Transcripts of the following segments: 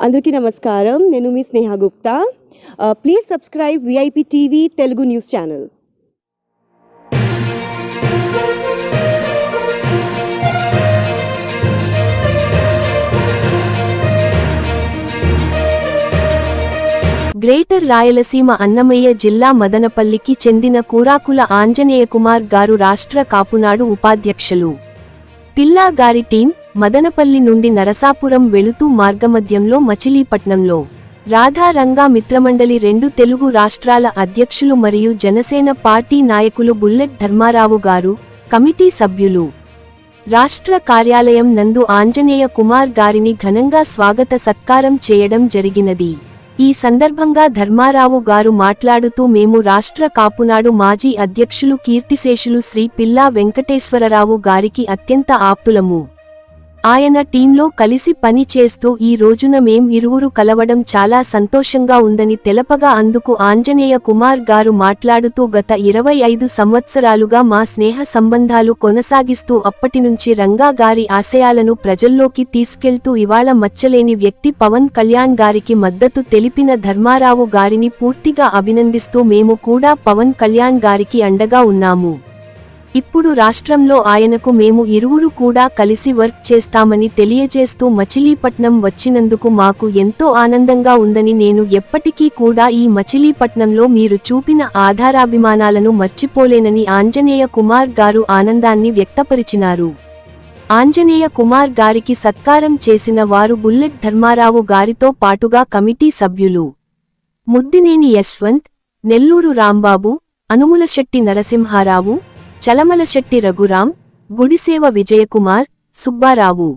అందరికీ నమస్కారం. నేను మీ Sneha Gupta. Please subscribe VIP TV Telugu news channel. Greater Rayalaseema Annamayya జిల్లా మదనపల్లికి చెందిన కూరాకుల ఆంజనేయ కుమార్ గారు రాష్ట్ర కాపునాడు ఉపాధ్యక్షులు. పిల్లా గారి టీం మదనపల్లి నుండి నరసాపురం వెళుతూ మార్గమధ్యంలో మచిలీపట్నంలో రాధారంగా మిత్రమండలి 2 తెలుగు రాష్ట్రాల అధ్యక్షులు మరియు జనసేన పార్టీ నాయకులు బుల్లెట్ ధర్మారావు గారు, కమిటీ సభ్యులు రాష్ట్ర కార్యాలయం నందు ఆంజనేయ కుమార్ గారిని ఘనంగా స్వాగత సత్కారం చేయడం జరిగినది. ఈ సందర్భంగా ధర్మారావు గారు మాట్లాడుతూ మేము రాష్ట్ర కాపునాడు మాజీ అధ్యక్షులు కీర్తిశేషులు శ్రీ పిల్లా వెంకటేశ్వరరావు గారికి అత్యంత ఆప్తులము. ఆయన టీంలో కలిసి పని చేస్తూ ఈ రోజున మేం ఇరువురు కలవడం చాలా సంతోషంగా ఉందని తెలపగా అందుకు ఆంజనేయ కుమార్ గారు మాట్లాడుతూ గత 25 సంవత్సరాలుగా మా స్నేహ సంబంధాలు కొనసాగిస్తూ అప్పటినుంచి రంగా గారి ఆశయాలను ప్రజల్లోకి తీసుకెళ్తూ ఇవాళ మచ్చలేని వ్యక్తి పవన్ కళ్యాణ్ గారికి మద్దతు తెలిపిన ధర్మారావు గారిని పూర్తిగా అభినందిస్తూ మేము కూడా పవన్ కళ్యాణ్ గారికి అండగా ఉన్నాము. ఇప్పుడు రాష్ట్రంలో ఆయనకు మేము ఇరువురు కూడా కలిసి వర్క్ చేస్తామని తెలియజేస్తూ మచిలీపట్నం వచ్చినందుకు మాకు ఎంతో ఆనందంగా ఉందని నేను ఎప్పటికీ కూడా ఈ మచిలీపట్నంలో మీరు చూపిన ఆధారాభిమానాలను మర్చిపోలేనని ఆంజనేయ కుమార్ గారు ఆనందాన్ని వ్యక్తపరిచినారు. ఆంజనేయ కుమార్ గారికి సత్కారం చేసిన వారు బుల్లెట్ ధర్మారావు గారితో పాటుగా కమిటీ సభ్యులు ముద్దినేని యశ్వంత్, నెల్లూరు రాంబాబు, అనుములశెట్టి నరసింహారావు, చలమలశెట్టి రఘురాం, గుడిసేవ విజయకుమార్, సుబ్బారావు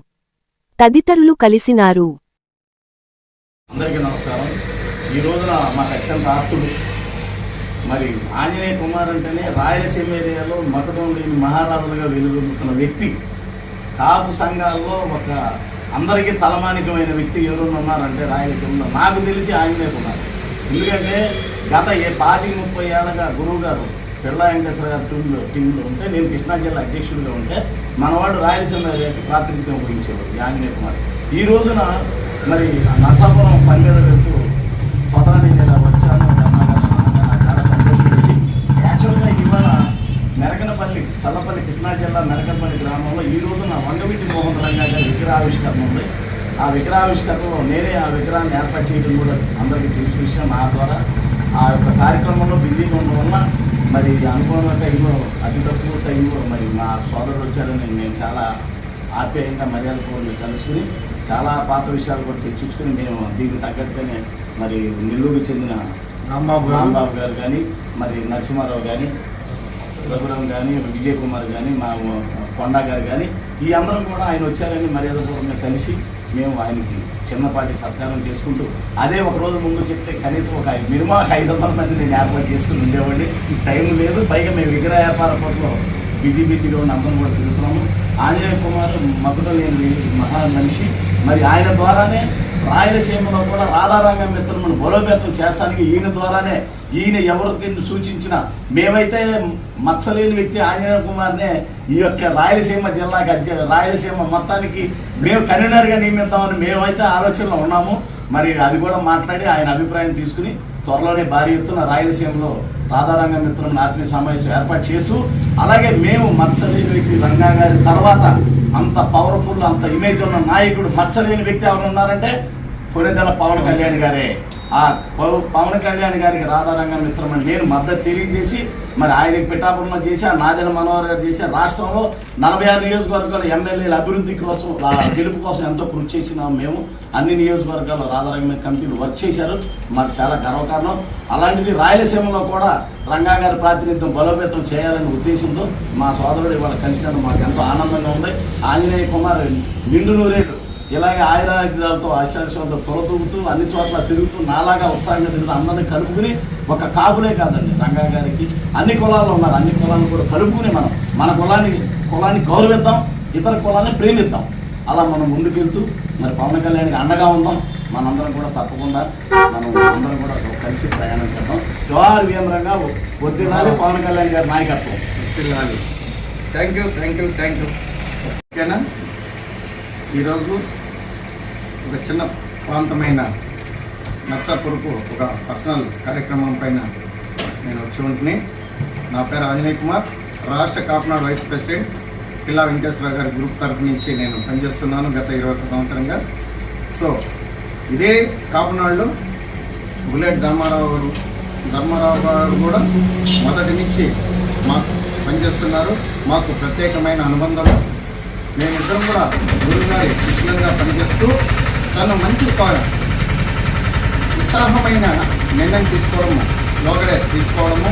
తదితరులు కలిసినారు. అందరికీ నమస్కారం. ఈ రోజున మాకు అత్యంత ఆప్తుడు మరి ఆంజనేయ కుమార్ అంటేనే రాయలసీమ ఏరియాలో మకుటం లేని మహారాజులుగా వెలుగొందుతున్న వ్యక్తి. కాపు సంఘాల్లో ఒక అందరికీ తలమానికమైన వ్యక్తి ఎవరైనా ఉన్నారంటే రాయలసీమలో నాకు తెలిసి ఆంజనేయ కుమార్. ఎందుకంటే గత 30 ఏళ్ళగా గురువు గారు పిల్లా వెంకటేశ్వర గారి టీంలో ఉంటే నేను కృష్ణా జిల్లా అధ్యక్షుడిగా ఉంటే మనవాడు రాయలసీమ ప్రాతినిధ్యం వహించేవాడు ఆంజనేయ కుమార్. ఈ రోజున మరి నరసాపురం పని మీద వెళ్తూ స్వతహాన్ని జిల్లా వచ్చాను. చాలా సంతోషం చేసి యాక్చువల్గా ఇవాళ మెరకనపల్లి చల్లపల్లి కృష్ణా జిల్లా మెరకనపల్లి గ్రామంలో ఈ రోజున వంగవీటి మోహన్ రంగా గారి విగ్రహావిష్కరణ ఉంది. ఆ విగ్రహావిష్కరణలో నేనే ఆ విగ్రహాన్ని ఏర్పాటు చేయడం కూడా అందరికీ తెలిసిన విషయం. నా ద్వారా ఆ యొక్క కార్యక్రమంలో బిజీగా ఉండడం వల్ల మరి అనుకున్న టైంలో అతి తక్కువ టైంలో మరి మా సోదరుడు వచ్చారని మేము చాలా ఆప్యాయంగా మర్యాదపూర్వకంగా కలుసుకుని చాలా పాత విషయాలు కూడా చర్చించుకుని మేము దీనికి తగ్గట్టుగానే మరి నెల్లూరు చెందిన రాంబాబు గారు కానీ మరి నరసింహారావు కానీ రఘురాం కానీ విజయ్ కుమార్ కానీ మా కొండా గారు కానీ ఈ అందరం కూడా ఆయన వచ్చారని మర్యాదపూర్వకంగా కలిసి మేము ఆయనకి చిన్నపాటి సత్కారం చేసుకుంటూ అదే ఒక రోజు ముందు చెప్తే కనీసం ఒక మినిమం 500 మంది నేను ఏర్పాటు చేసుకుని ఉండేవాడిని. టైం లేదు, పైగా మేము విగ్రహ వ్యాపార పట్ల బిజీగా ఉన్న అందరం కూడా తిరుగుతున్నాము. ఆంజనేయ కుమార్ మకుటం లేని మహా మనిషి. మరి ఆయన ద్వారానే రాయలసీమలో కూడా రాధారంగ మిత్రులను బలోపేతం చేస్తానికి ఈయన ద్వారానే ఈయన ఎవరికి సూచించిన మేమైతే మత్సలేని వ్యక్తి ఆంజనేయ కుమార్నే ఈ యొక్క రాయలసీమ జిల్లాకి రాయలసీమ మొత్తానికి మేము కన్వీనర్గా నియమిద్దామని మేమైతే ఆలోచనలో ఉన్నాము. మరి అది కూడా మాట్లాడి ఆయన అభిప్రాయం తీసుకుని త్వరలోనే భారీ ఎత్తున రాయలసీమలో రాధారంగ మిత్రం ఆత్మీయ సమావేశం ఏర్పాటు చేస్తూ అలాగే మేము మత్సలేని వ్యక్తి రంగా గారి తర్వాత అంత పవర్ఫుల్ అంత ఇమేజ్ ఉన్న నాయకుడు మత్సలేని వ్యక్తి ఎవరు ఉన్నారంటే కొనిదెల పవన్ కళ్యాణ్ గారే. ఆ పవన్ కళ్యాణ్ గారికి రాధారంగ మిత్రం అని నేను మద్దతు తెలియజేసి మరి ఆయనకి పిఠాపురంలో చేసి ఆ నాదెల మనోహర్ గారు చేసి రాష్ట్రంలో 46 నియోజకవర్గాల ఎమ్మెల్యేల అభివృద్ధి కోసం గెలుపు కోసం ఎంతో కృషి చేసినాము. మేము అన్ని నియోజకవర్గాల్లో రాధారంగ కమిటీలు వర్క్ చేశారు. మాకు చాలా గర్వకారణం. అలాంటిది రాయలసీమలో కూడా రంగా గారి ప్రాతినిధ్యం బలోపేతం చేయాలనే ఉద్దేశంతో మా సోదరుడు ఇవాళ కలిసినందుకు మాకు ఎంతో ఆనందంగా ఉంది. ఆంజనేయ కుమార్ నిండు నూరేళ్ళు ఇలాగే ఆయురాగ్యాలతో ఆశాక్షలతో తొలతూగుతూ అన్ని చోట్ల తిరుగుతూ నాలాగా ఉత్సాహంగా తిరుగుతూ అందరినీ కలుపుకుని ఒక కాపులే కాదండి రంగా గారికి అన్ని కులాలు ఉన్నారు. అన్ని కులాలను కూడా కలుపుకుని మన కులాన్ని గౌరవిద్దాం, ఇతర కులాన్ని ప్రేమిద్దాం. అలా మనం ముందుకెళ్తూ మరి పవన్ కళ్యాణ్కి అండగా ఉందాం. మనందరం కూడా తప్పకుండా మనం అందరం కూడా కలిసి ప్రయాణం చేద్దాం. జోహార్ విఎం రంగా, వద్దిల్లాలి పవన్ కళ్యాణ్ గారి నాయకత్వం. Thank you. ఓకేనా? ఈరోజు ఒక చిన్న ప్రాంతమైన నర్సాపూర్కు ఒక పర్సనల్ కార్యక్రమం పైన నేను వచ్చి ఉంటుంది. నా పేరు ఆంజనేయ కుమార్, రాష్ట్ర కాపునాడు వైస్ ప్రెసిడెంట్, పిల్లా వెంకటేశ్వరరావు గారి గ్రూప్ తరఫు నుంచి నేను పనిచేస్తున్నాను గత 21 సంవత్సరంగా. సో ఇదే కాపునాడులో బుల్లెట్ ధర్మారావు గారు కూడా మొదటి నుంచి మాకు పనిచేస్తున్నారు. మాకు ప్రత్యేకమైన అనుబంధం. మేమిద్దరం కూడా గురువుగారి శిష్యులుగా పనిచేస్తూ తను మంచి ఉత్సాహమైన నిర్ణయం తీసుకోవడము, లోగడే తీసుకోవడము,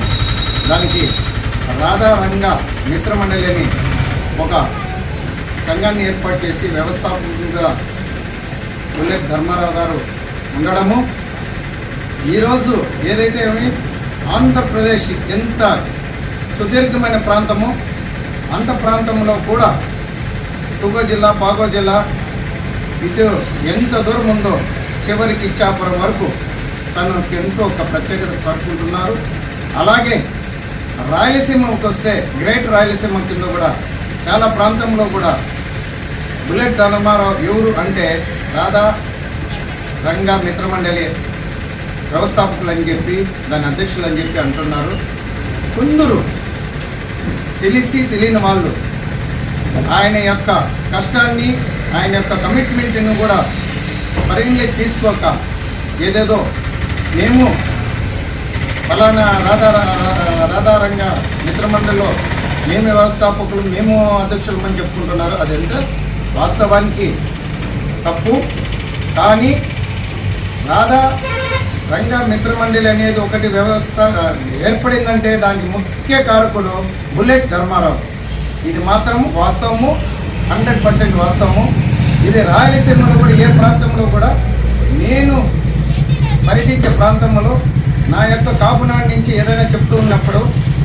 దానికి రాధారంగ మిత్రమండలి అని ఒక సంఘాన్ని ఏర్పాటు చేసి వ్యవస్థాపకులుగా బుల్లెట్ ధర్మారావు గారు ఉండడము, ఈరోజు ఏదైతే ఆంధ్రప్రదేశ్ ఎంత సుదీర్ఘమైన ప్రాంతమో అంత ప్రాంతంలో కూడా తుగో జిల్లా, పాగో జిల్లా ఇటు ఎంత దూరం ఉందో చివరికి ఇచ్చాపురం వరకు తను ఎంతో ఒక ప్రత్యేకత చాటుకుంటున్నారు. అలాగే రాయలసీమకు వస్తే గ్రేట్ రాయలసీమ కింద కూడా చాలా ప్రాంతంలో కూడా బుల్లెట్ ధర్మారావు ఎవరు అంటే రాధా రంగ మిత్రమండలి వ్యవస్థాపకులు అని చెప్పి దాని అధ్యక్షులు అని చెప్పి అంటున్నారు. కొందరు తెలిసి తెలియని వాళ్ళు ఆయన యొక్క కష్టాన్ని, ఆయన యొక్క కమిట్మెంట్ను కూడా పరిగణలోకి తీసుకోక ఏదేదో మేము ఫలానా రాధారంగ మిత్రమండలిలో మేము వ్యవస్థాపకులు, మేము అధ్యక్షులు అని చెప్పుకుంటున్నారు. అదెంత వాస్తవానికి తప్పు. కానీ రాధా రంగ మిత్రమండలి అనేది ఒకటి వ్యవస్థ ఏర్పడిందంటే దానికి ముఖ్య కారకుడు బుల్లెట్ ధర్మారావు. ఇది మాత్రం వాస్తవము, 100% వాస్తవము. ఇది రాయలసీమలో కూడా ఏ ప్రాంతంలో కూడా నేను పర్యటించే ప్రాంతంలో నా యొక్క కాపునాడు నుంచి ఏదైనా చెప్తూ ఉన్నప్పుడు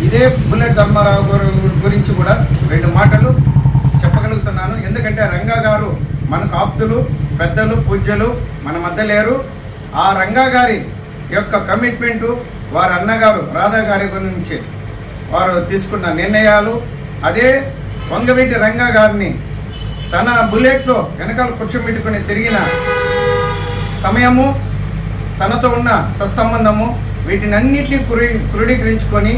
ఇదే బుల్లెట్ ధర్మారావు గురించి కూడా 2 మాటలు చెప్పగలుగుతున్నాను. ఎందుకంటే రంగా గారు మనకు ఆప్తులు, పెద్దలు, పూజ్యులు, మన మధ్య లేరు. ఆ రంగా గారి యొక్క కమిట్మెంటు, వారి అన్నగారు రాధా గారి గురించి వారు తీసుకున్న నిర్ణయాలు, అదే వంగవీటి రంగా గారిని తన బుల్లెట్లో వెనకాల కూర్చోబెట్టుకుని తిరిగిన సమయము, తనతో ఉన్న సత్సంబంధము, వీటినన్నింటినీ క్రోడీకరించుకొని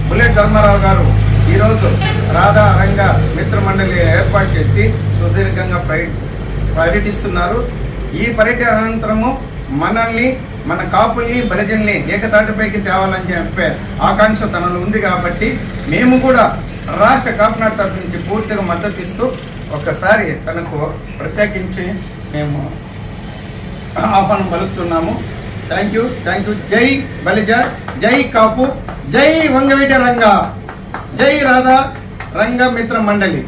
బుల్లెట్ ధర్మారావు గారు ఈరోజు రాధా రంగ మిత్రమండలి ఏర్పాటు చేసి సుదీర్ఘంగా పర్యటిస్తున్నారు. ఈ పర్యటన అనంతరము మనల్ని, మన కాపుల్ని, బలిజల్ని ఏకతాటిపైకి తేవాలని చెప్పే ఆకాంక్ష తనలో ఉంది. కాబట్టి మేము కూడా రాష్ట్ర కాపునాడు తరఫు నుంచి పూర్తిగా మద్దతు ఇస్తూ ఒక్కసారి తనకు ప్రత్యేకించి మేము ఆహ్వానం పలుకుతున్నాము. Thank you. జై బలిజ, జై కాపు, జై వంగవీటి రంగ, జై రాధా రంగ మిత్ర మండలి.